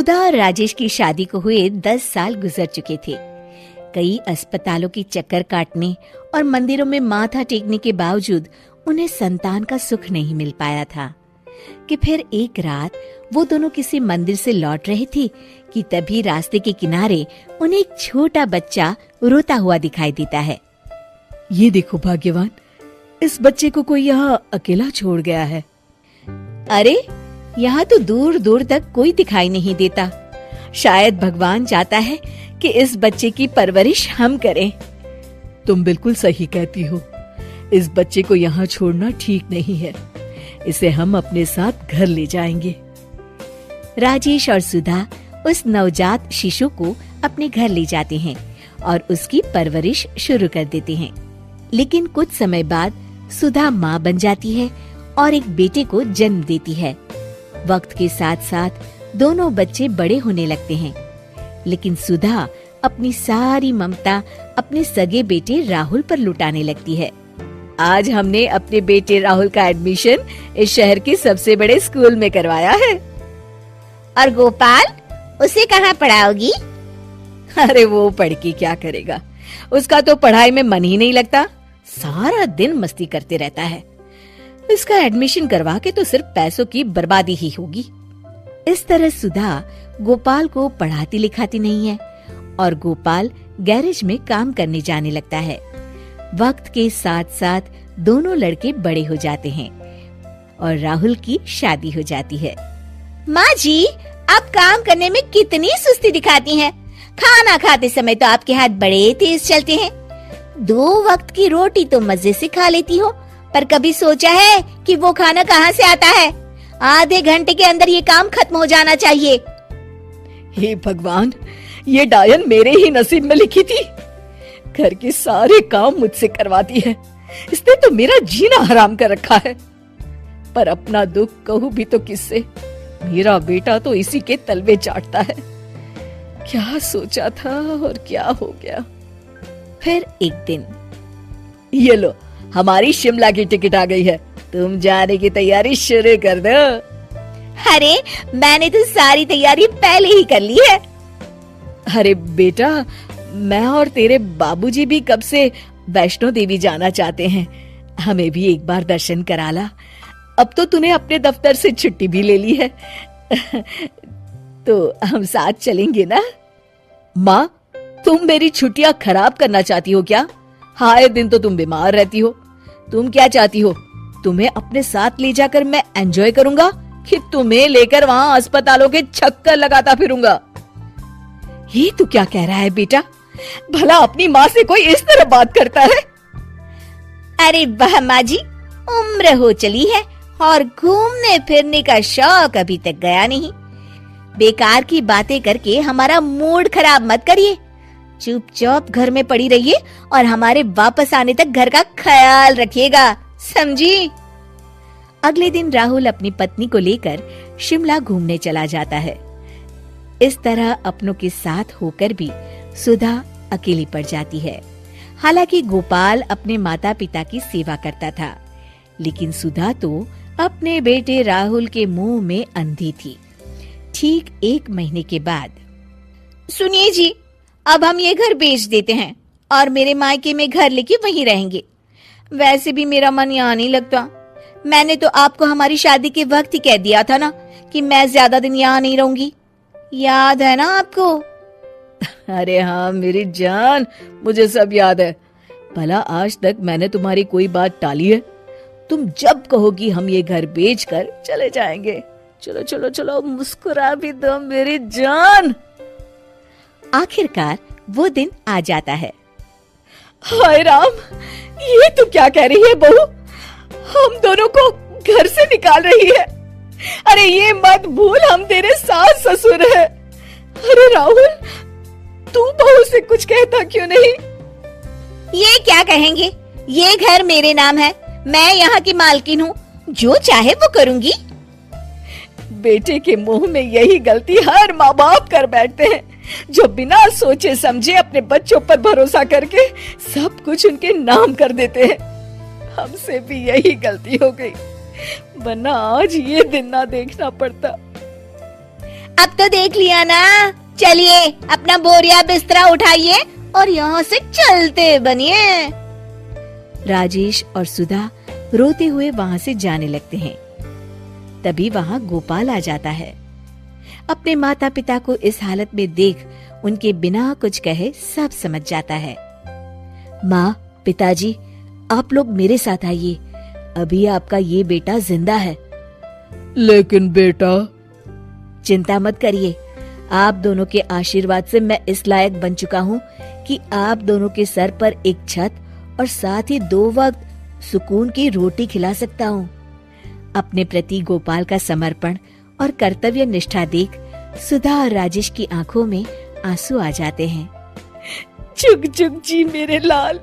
सुधा और राजेश की शादी को हुए 10 साल गुजर चुके थे। कई अस्पतालों की चक्कर काटने और मंदिरों में माथा टेकने के बावजूद उन्हें संतान का सुख नहीं मिल पाया था कि फिर एक रात वो दोनों किसी मंदिर से लौट रहे थे कि तभी रास्ते के किनारे उन्हें एक छोटा बच्चा रोता हुआ दिखाई देता है। ये देखो भाग्यवान, इस बच्चे को कोई यहाँ अकेला छोड़ गया है। अरे, यहाँ तो दूर दूर तक कोई दिखाई नहीं देता। शायद भगवान चाहता है कि इस बच्चे की परवरिश हम करें। तुम बिल्कुल सही कहती हो। इस बच्चे को यहाँ छोड़ना ठीक नहीं है। इसे हम अपने साथ घर ले जाएंगे। राजेश और सुधा उस नवजात शिशु को अपने घर ले जाते हैं और उसकी परवरिश शुरू कर देते हैं। लेकिन कुछ समय बाद सुधा माँ बन जाती है और एक बेटे को जन्म देती है। वक्त के साथ साथ दोनों बच्चे बड़े होने लगते हैं, लेकिन सुधा अपनी सारी ममता अपने सगे बेटे राहुल पर लुटाने लगती है। आज हमने अपने बेटे राहुल का एडमिशन इस शहर के सबसे बड़े स्कूल में करवाया है। और गोपाल, उसे कहाँ पढ़ाओगी? अरे वो पढ़ के क्या करेगा, उसका तो पढ़ाई में मन ही नहीं लगता, सारा दिन मस्ती करते रहता है। इसका एडमिशन करवा के तो सिर्फ पैसों की बर्बादी ही होगी। इस तरह सुधा गोपाल को पढ़ाती लिखाती नहीं है और गोपाल गैरेज में काम करने जाने लगता है। वक्त के साथ साथ दोनों लड़के बड़े हो जाते हैं और राहुल की शादी हो जाती है। माँ जी, आप काम करने में कितनी सुस्ती दिखाती हैं। खाना खाते समय तो आपके हाथ बड़े तेज चलते हैं। 2 वक्त की रोटी तो मजे से खा लेती हो, पर कभी सोचा है कि वो खाना कहाँ से आता है? आधे घंटे के अंदर ये काम खत्म हो जाना चाहिए। हे भगवान, ये डायन मेरे ही नसीब में लिखी थी। घर के सारे काम मुझसे करवाती है। इसने तो मेरा जीना हराम कर रखा है। पर अपना दुख कहूँ भी तो किससे? मेरा बेटा तो इसी के तलवे चाटता है। क्या सोचा था और क्या हो गया। फिर एक दिन, ये लो, हमारी शिमला की टिकट आ गई है। तुम जाने की तैयारी शुरू कर दो। अरे, मैंने तो सारी तैयारी पहले ही कर ली है। अरे बेटा, मैं और तेरे बाबूजी भी कब से वैष्णो देवी जाना चाहते हैं। हमें भी एक बार दर्शन करा ला। अब तो तूने अपने दफ्तर से छुट्टी भी ले ली है। तो हम साथ चलेंगे ना? माँ, तुम मेरी छुट्टियां खराब करना चाहती हो क्या? हाय दिन तो तुम बीमार रहती हो। तुम क्या चाहती हो? तुम्हें अपने साथ ले जाकर मैं एंजॉय करूंगा कि तुम्हें लेकर वहां अस्पतालों के चक्कर लगाता फिरूंगा? ये तू क्या कह रहा है बेटा? भला अपनी माँ से कोई इस तरह बात करता है? अरे वाह माँ जी, उम्र हो चली है और घूमने फिरने का शौक अभी तक गया नहीं। बेकार की बातें करके हमारा मूड खराब मत करिए। चुपचाप घर में पड़ी रहिए और हमारे वापस आने तक घर का ख्याल रखिएगा, समझी? अगले दिन राहुल अपनी पत्नी को लेकर शिमला घूमने चला जाता है। इस तरह अपनों के साथ होकर भी सुधा अकेली पड़ जाती है। हालांकि गोपाल अपने माता पिता की सेवा करता था, लेकिन सुधा तो अपने बेटे राहुल के मुंह में अंधी थी। ठीक 1 महीने के बाद, सुनिए जी, अब हम ये घर बेच देते हैं और मेरे मायके में घर लेके वहीं रहेंगे। वैसे भी मेरा मन यहाँ नहीं लगता। मैंने तो आपको हमारी शादी के वक्त ही कह दिया था ना कि मैं ज्यादा दिन यहाँ नहीं रहूंगी। याद है ना आपको? अरे हाँ मेरी जान, मुझे सब याद है। भला आज तक मैंने तुम्हारी कोई बात टाली है? तुम जब कहोगी हम ये घर बेचकर चले जाएंगे। चलो चलो चलो, मुस्कुरा भी दो मेरी जान। आखिरकार वो दिन आ जाता है। हाय राम, ये तू क्या कह रही है बहू? हम दोनों को घर से निकाल रही है? अरे ये मत भूल, हम तेरे सास ससुर हैं। अरे राहुल, तू बहू से कुछ कहता क्यों नहीं? ये क्या कहेंगे? ये घर मेरे नाम है, मैं यहाँ की मालकिन हूँ, जो चाहे वो करूँगी। बेटे के मुंह में यही गलती हर माँ बाप कर बैठते हैं, जो बिना सोचे समझे अपने बच्चों पर भरोसा करके सब कुछ उनके नाम कर देते हैं। हमसे भी यही गलती हो गई, वरना आज ये दिन ना देखना पड़ता। अब तो देख लिया ना, चलिए अपना बोरिया बिस्तरा उठाइए और यहाँ से चलते बनिए। राजेश और सुधा रोते हुए वहां से जाने लगते हैं। तभी वहां गोपाल आ जाता है। अपने माता पिता को इस हालत में देख उनके बिना कुछ कहे सब समझ जाता है। माँ, पिताजी, आप लोग मेरे साथ आइए, अभी आपका ये बेटा जिंदा है। लेकिन बेटा, चिंता मत करिए, आप दोनों के आशीर्वाद से मैं इस लायक बन चुका हूँ कि आप दोनों के सर पर एक छत और साथ ही 2 वक्त सुकून की रोटी खिला सकता हूँ। अपने प्रति गोपाल का समर्पण और कर्तव्य निष्ठा देख सुधा और राजेश की आंखों में आंसू आ जाते हैं। चुग चुग जी मेरे लाल,